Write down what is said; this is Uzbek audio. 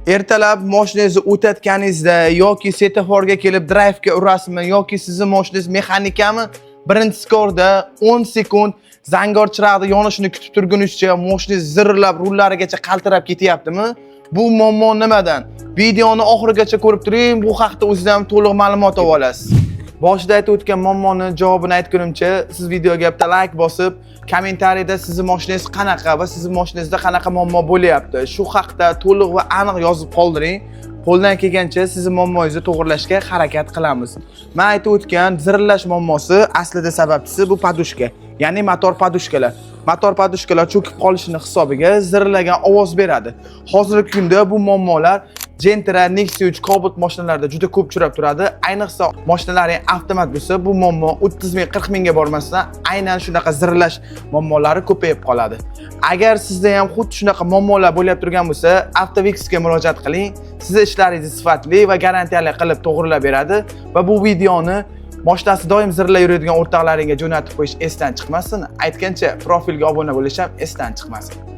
Ertalab mashinangizni o'tayotganingizda yoki svetoforga kelib drive'ga urasizmi yoki sizning mashinangiz mexanikami, birinchi skorda 10 sekund zangor chiroqni yonishini kutib turgunizcha mashinangiz zirillab rullarigacha qaltirab ketyaptimi? Bu muammo nimadan? Videoni oxirigacha ko'rib turing, bu haqda o'zingiz ham to'liq ma'lumot olib olasiz. Boshida aytib o'tgan muammoni javobini aytgunimcha, siz videoga bitta like bosib, kommentariyada sizning mashinangiz qanaqa va sizning mashinangizda qanaqa muammo bo'lyapti, shu haqda to'liq va aniq yozib qoldiring. Qo'ldan kelgancha sizning muammongizni to'g'rilashga harakat qilamiz. Men aytib o'tgan zirillash muammosi aslida sababchisi bu podushka, ya'ni motor podushkalar. Motor podushkalar cho'kib qolishini hisobiga zirillagan ovoz beradi. Hozirgi kunda bu muammolar Gentra, Nexia 3 Cobalt mashinalarida juda ko'p uchrab turadi. Ayniqsa mashinalaring avtomat bo'lsa, bu muammo 30 ming, 40 mingga bormasdan aynan shunaqa zirillash muammolari ko'payib qoladi. Agar sizda ham xuddi shunaqa muammolar bo'lib turgan bo'lsa, Avtovixga murojaat qiling. Siz ishlaringizni sifatli va garantiyali qilib to'g'rilab beradi va bu videoni mashinasi doim zirillab yuradigan o'rtoqlaringga jo'natib qo'yish esdan chiqmasin. Aytgancha, profilga obuna bo'lish ham esdan chiqmasin.